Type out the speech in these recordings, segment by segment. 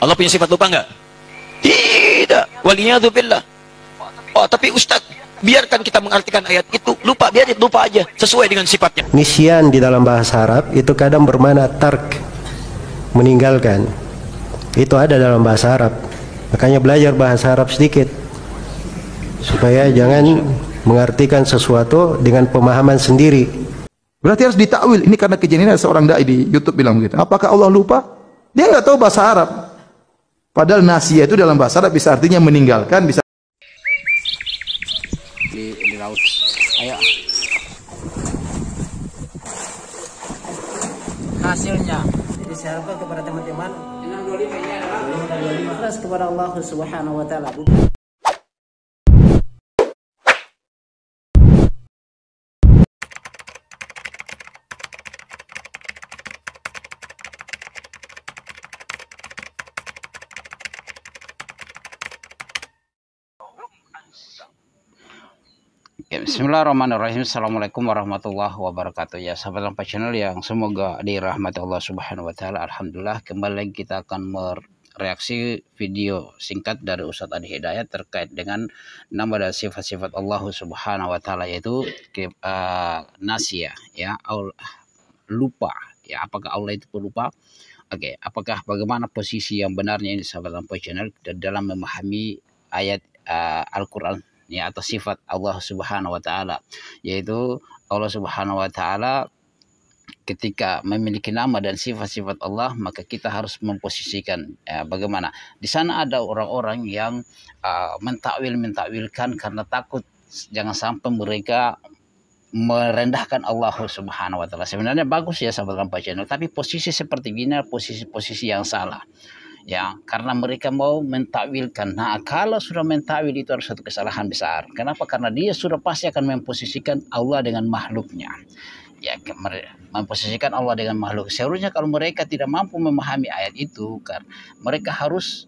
Allah punya sifat lupa enggak? Tidak. Waliyadzubillah. Oh, tapi Ustaz, biarkan kita mengartikan ayat itu, lupa, biar lupa aja, sesuai dengan sifatnya. Nisyan di dalam bahasa Arab itu kadang bermakna tark, meninggalkan. Itu ada dalam bahasa Arab. Makanya belajar bahasa Arab sedikit, supaya jangan mengartikan sesuatu dengan pemahaman sendiri. Berarti harus ditakwil. Ini karena kejadian seorang dai di YouTube bilang begitu. Apakah Allah lupa? Dia nggak tahu bahasa Arab. Padahal nasia itu dalam bahasa Arab bisa artinya meninggalkan, bisa di laut. Ayo. Hasilnya disarankan kepada teman-teman 625 kepada Allah Subhanahu wa taala. Bismillahirrahmanirrahim. Assalamualaikum warahmatullahi wabarakatuh. Ya sahabat Lampai Channel yang semoga dirahmati Allah Subhanahu wa taala. Alhamdulillah, kembali lagi kita akan mereaksi video singkat dari Ustadz Adi Hidayat terkait dengan nama dan sifat-sifat Allah Subhanahu wa taala, yaitu nasia, ya, lupa. Ya, apakah Allah itu pelupa? Oke, apakah bagaimana posisi yang benarnya ini sahabat Lampai Channel dalam memahami ayat Al-Qur'an, ya, atau sifat Allah Subhanahu wa taala, yaitu Allah Subhanahu wa taala ketika memiliki nama dan sifat-sifat Allah, maka kita harus memposisikan bagaimana. Di sana ada orang-orang yang mentakwilkan karena takut jangan sampai mereka merendahkan Allah Subhanahu wa taala. Sebenarnya bagus ya sahabat Lampai Channel, tapi posisi seperti ini posisi yang salah. Ya, karena mereka mau mentakwilkan. Nah, kalau sudah mentakwil itu harus satu kesalahan besar. Kenapa? Karena dia sudah pasti akan memposisikan Allah dengan makhluknya. Ya, memposisikan Allah dengan makhluk. Seharusnya kalau mereka tidak mampu memahami ayat itu, kan mereka harus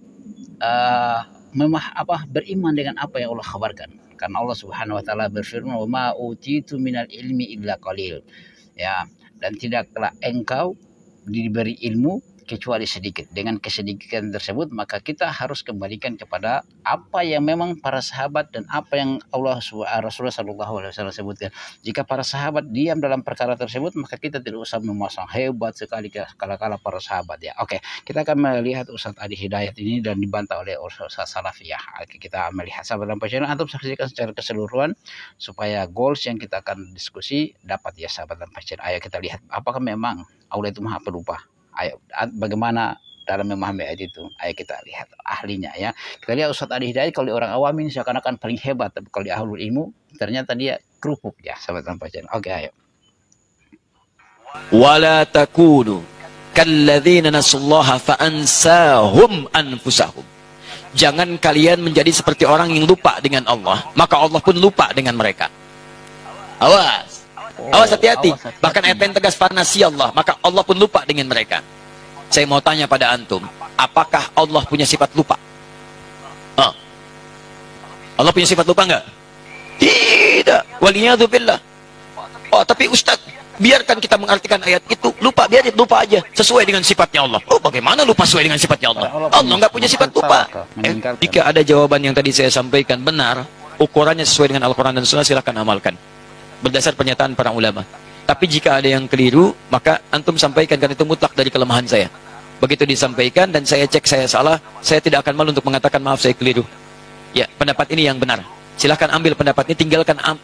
beriman dengan apa yang Allah kabarkan. Karena Allah Subhanahu wa taala berfirman, "Wa ma utitu minal ilmi illa qalil." Ya, dan tidaklah engkau diberi ilmu kecuali sedikit. Dengan kesedikitan tersebut maka kita harus kembalikan kepada apa yang memang para sahabat dan apa yang Rasulullah Shallallahu Alaihi Wasallam sebutkan. Jika para sahabat diam dalam perkara tersebut, maka kita tidak usah memasang hebat sekali kala para sahabat, ya. Oke, kita akan melihat Ustadz Adi Hidayat ini dan dibantah oleh Ustadz Salafiyah. Kita melihat sahabat Lampai Channel, antum saksikan secara keseluruhan supaya goals yang kita akan diskusi dapat, ya sahabat Lampai Channel. Ayo kita lihat apakah memang Allah itu maha pelupa. Ayo, bagaimana dalam memahami ayat itu? Ayo kita lihat ahlinya, ya. Kita lihat Ustadz Adi Hidayat, kalau orang awam ini seakan-akan paling hebat, tapi kalau di ahlul ilmu ternyata dia kerupuk, ya sahabat Lampai Channel. Oke, ayo. Wala takunu kalladzina nasullaha fa'ansahum anfusahum. Jangan kalian menjadi seperti orang yang lupa dengan Allah, maka Allah pun lupa dengan mereka. Awas. Awas, hati-hati. Bahkan ayat yang tegas, fanasi Allah, maka Allah pun lupa dengan mereka. Saya mau tanya pada antum, apakah Allah punya sifat lupa? Allah punya sifat lupa enggak? Tidak. Waliyadzubillah. Oh, tapi Ustaz, biarkan kita mengartikan ayat itu, lupa, biar lupa aja, sesuai dengan sifatnya Allah. Oh, bagaimana lupa sesuai dengan sifatnya Allah? Allah enggak punya sifat lupa. Jika ada jawaban yang tadi saya sampaikan benar, ukurannya sesuai dengan Al-Quran dan Sunnah, silahkan amalkan berdasar pernyataan para ulama. Tapi jika ada yang keliru, maka antum sampaikan, karena itu mutlak dari kelemahan saya. Begitu disampaikan dan saya cek saya salah, saya tidak akan malu untuk mengatakan maaf saya keliru. Ya, pendapat ini yang benar. Silahkan ambil pendapat ini,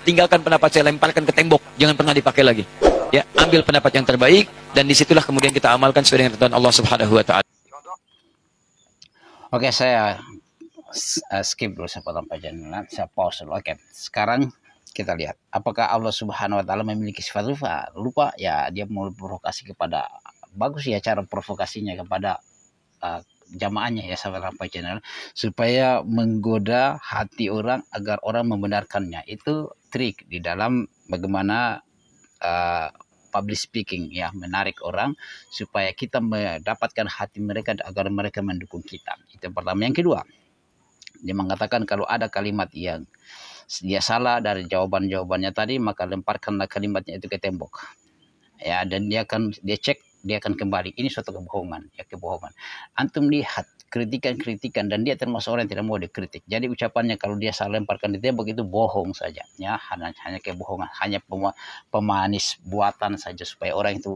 tinggalkan pendapat saya, lemparkan ke tembok, jangan pernah dipakai lagi. Ya, ambil pendapat yang terbaik dan disitulah kemudian kita amalkan sesuai dengan ketentuan Allah Subhanahu wa taala. Oke, saya skip dulu sahabat Lampai Channel. Saya pause dulu. Oke, sekarang kita lihat apakah Allah Subhanahu wa taala memiliki sifat lupa. Ya, dia mau provokasi kepada, bagus ya cara provokasinya kepada jamaahnya, ya sahabat Lampai Channel, supaya menggoda hati orang agar orang membenarkannya. Itu trik di dalam bagaimana public speaking, ya, menarik orang supaya kita mendapatkan hati mereka agar mereka mendukung kita. Itu yang pertama. Yang kedua, dia mengatakan kalau ada kalimat yang dia salah dari jawabannya tadi, maka lemparkanlah kalimatnya itu ke tembok, ya, dan dia cek, dia akan kembali. Ini suatu kebohongan, ya, kebohongan. Antum lihat kritikan dan dia termasuk orang yang tidak mau dikritik. Jadi ucapannya kalau dia salah lemparkan di tembok itu bohong saja, ya hanya kebohongan, hanya pemanis buatan saja supaya orang itu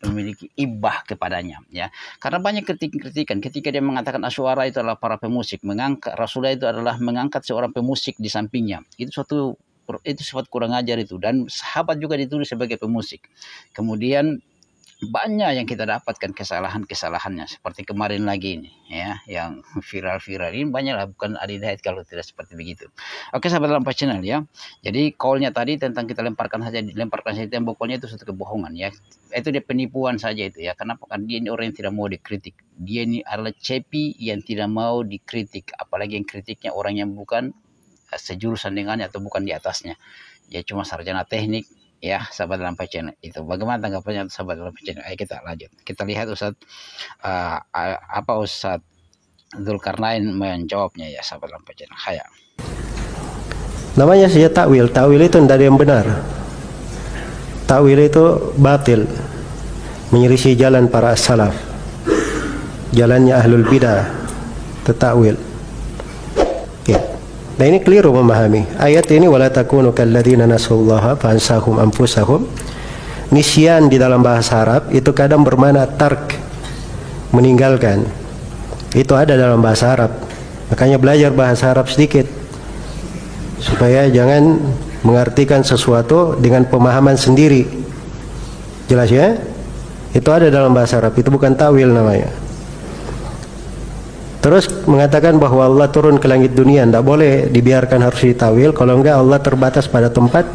memiliki ibah kepadanya, ya. Karena banyak kritikan ketika dia mengatakan asyuara itu adalah para pemusik, mengangkat Rasulullah itu adalah mengangkat seorang pemusik di sampingnya. Itu sifat kurang ajar itu, dan sahabat juga ditulis sebagai pemusik. Kemudian banyak yang kita dapatkan kesalahannya seperti kemarin lagi ini, ya, yang viral ini banyak lah, bukan Adi Hidayat kalau tidak seperti begitu. Oke sahabat Lampas Channel, ya, jadi call-nya tadi tentang kita lemparkan saja tembok, call-nya itu satu kebohongan, ya, itu dia penipuan saja itu, ya. Kenapa? Karena dia ini orang yang tidak mau dikritik, dia ini adalah cepi yang tidak mau dikritik, apalagi yang kritiknya orang yang bukan sejurusan dengannya atau bukan di atasnya, ya, cuma sarjana teknik. Ya, sahabat Lampas Channel itu. Bagaimana tanggapannya sahabat Lampas Channel? Ayo kita lanjut. Kita lihat Ustadz apa Ustadz Zulkarnain menjawabnya, ya, sahabat Lampas Channel. Haya. Namanya saja takwil. Takwil itu tidak ada yang benar. Takwil itu batil, menyelisih jalan para salaf, jalannya ahlul bidah, takwil. Nah, ini keliru memahami ayat ini, wala takunu kalladzina nasullaha fansahum anfusahum. Nisyan di dalam bahasa Arab itu kadang bermakna tark, meninggalkan. Itu ada dalam bahasa Arab. Makanya belajar bahasa Arab sedikit supaya jangan mengartikan sesuatu dengan pemahaman sendiri. Jelas, ya? Itu ada dalam bahasa Arab, itu bukan tawil namanya. Terus mengatakan bahwa Allah turun ke langit dunia, tidak boleh dibiarkan, harus ditawil. Kalau enggak Allah terbatas pada tempat.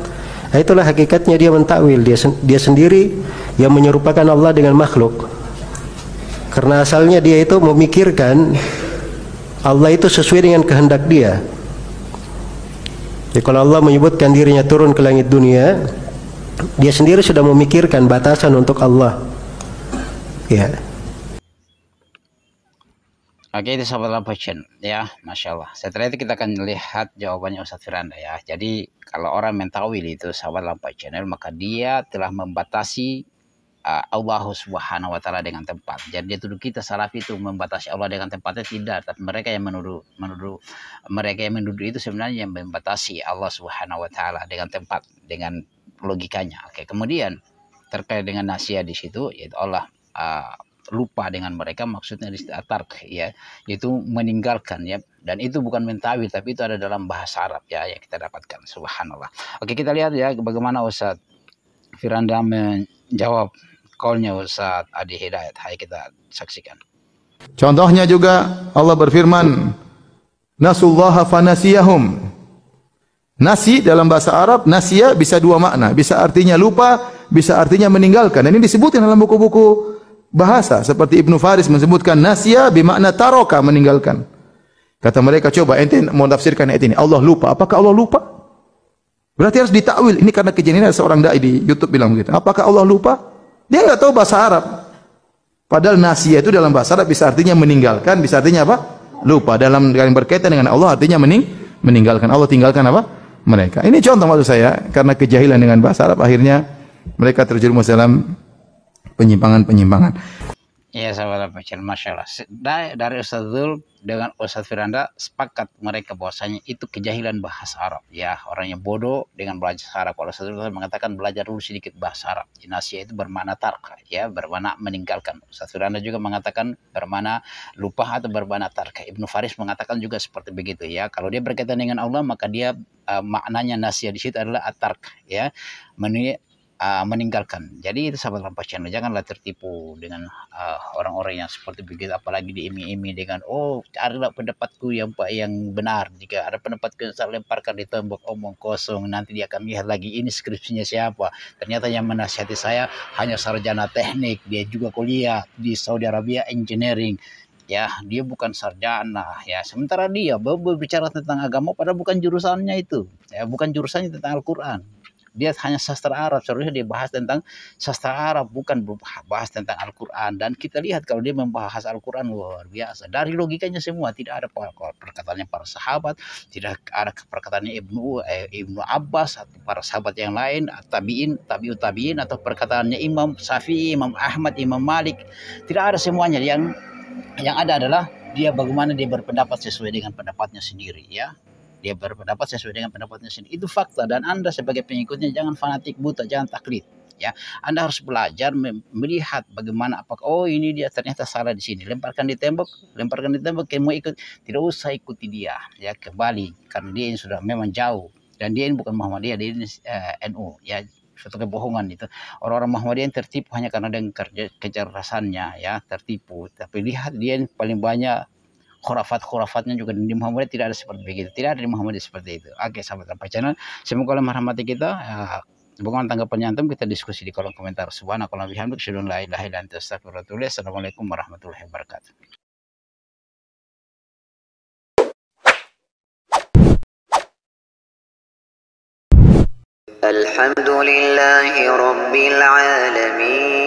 Nah, itulah hakikatnya dia mentakwil. Dia sendiri yang menyerupakan Allah dengan makhluk. Karena asalnya dia itu memikirkan Allah itu sesuai dengan kehendak dia. Jadi kalau Allah menyebutkan dirinya turun ke langit dunia, dia sendiri sudah memikirkan batasan untuk Allah. Ya. Oke, itu sahabat Lampas Channel, ya, Masya Allah. Setelah itu kita akan lihat jawabannya Ustadz Firanda, ya. Jadi kalau orang mentawil itu sahabat Lampas Channel, maka dia telah membatasi Allah Subhanahu wa Ta'ala dengan tempat. Jadi dia tuduh kita salaf itu membatasi Allah dengan tempatnya, tidak. Tapi mereka yang menuduh itu sebenarnya yang membatasi Allah Subhanahu wa Ta'ala dengan tempat, dengan logikanya. Oke, kemudian terkait dengan nasihat di situ, yaitu Allah lupa dengan mereka, maksudnya di tark, ya, yaitu meninggalkan, ya, dan itu bukan mentawil tapi itu ada dalam bahasa Arab, ya, yang kita dapatkan. Subhanallah. Oke, kita lihat, ya, bagaimana Ustadz Firanda menjawab call-nya Ustadz Adi Hidayat. Hai, kita saksikan. Contohnya juga Allah berfirman, nasullaha fanasiyahum. Nasi dalam bahasa Arab, nasiya bisa dua makna, bisa artinya lupa, bisa artinya meninggalkan. Dan ini disebutkan dalam buku-buku bahasa, seperti Ibnu Faris menyebutkan nasiya bermakna taroka, meninggalkan. Kata mereka, coba ente mau tafsirkan ayat ini, Allah lupa. Apakah Allah lupa? Berarti harus ditakwil. Ini karena kejadian seorang dai di YouTube bilang begitu. Apakah Allah lupa? Dia nggak tahu bahasa Arab. Padahal nasiya itu dalam bahasa Arab bisa artinya meninggalkan, bisa artinya apa? Lupa. Dalam berkaitan dengan Allah artinya meninggalkan. Allah tinggalkan apa? Mereka. Ini contoh maksud saya, karena kejahilan dengan bahasa Arab akhirnya mereka terjerumus dalam penyimpangan. Ya, sahabat Lampas Channel, Masya Allah. Dari Ustadz Zul dengan Ustadz Firanda sepakat mereka bahwasanya itu kejahilan bahasa Arab. Ya, orang yang bodoh dengan belajar Arab. Kalau Ustadz Zul mengatakan belajar dulu sedikit bahasa Arab. Nasiya itu bermakna tarka, ya, bermakna meninggalkan. Ustadz Firanda juga mengatakan bermakna lupa atau bermakna tarka. Ibnu Faris mengatakan juga seperti begitu, ya. Kalau dia berkaitan dengan Allah, maka dia maknanya nasiya di situ adalah atark, ya, meninggalkan. Jadi itu sahabat Lampas Channel, janganlah tertipu dengan orang-orang yang seperti begitu, apalagi diiming-iming dengan carilah pendapatku yang benar. Jika ada pendapatku yang saya lemparkan di tembok, omong kosong, nanti dia akan lihat lagi ini skripsinya siapa. Ternyata yang menasihati saya hanya sarjana teknik, dia juga kuliah di Saudi Arabia engineering. Ya, dia bukan sarjana, ya. Sementara dia berbicara tentang agama padahal bukan jurusannya itu. Ya, bukan jurusannya tentang Al-Qur'an. Dia hanya sastra Arab, seharusnya dia bahas tentang sastra Arab, bukan bahas tentang Al-Quran. Dan kita lihat kalau dia membahas Al-Quran, luar biasa. Dari logikanya semua, tidak ada perkataannya para sahabat, tidak ada perkataannya Ibnu Abbas atau para sahabat yang lain, tabi'ut tabi'in, atau perkataannya Imam Syafi'i, Imam Ahmad, Imam Malik. Tidak ada semuanya. Yang ada adalah dia bagaimana dia berpendapat sesuai dengan pendapatnya sendiri, ya. Dia berpendapat sesuai dengan pendapatnya sendiri. Itu fakta, dan Anda sebagai pengikutnya jangan fanatik buta, jangan taklid, ya. Anda harus belajar melihat bagaimana, apakah ini dia ternyata salah di sini. Lemparkan di tembok, kamu mau ikut, tidak usah ikuti dia, ya, kembali, karena dia ini sudah memang jauh, dan dia ini bukan Muhammadiyah, dia ini NU, ya. Suatu kebohongan itu. Orang-orang Muhammadiyah yang tertipu hanya karena dengan kecerdasannya, ya, tertipu. Tapi lihat dia ini paling banyak khurafat-khurafatnya juga di Muhammadiyah tidak ada seperti begitu. Tidak ada di Muhammadiyah seperti itu. Oke, sahabat Apa Channel, semoga Allah merahmati kita. Bagaimana tanggapan antum, kita diskusi di kolom komentar. Subhanakallahumma wa bihamdika, asyhadu an la ilaha illa anta, astaghfiruka wa atubu ilaik. Assalamualaikum warahmatullahi wabarakatuh. الحمد لله رب العالمين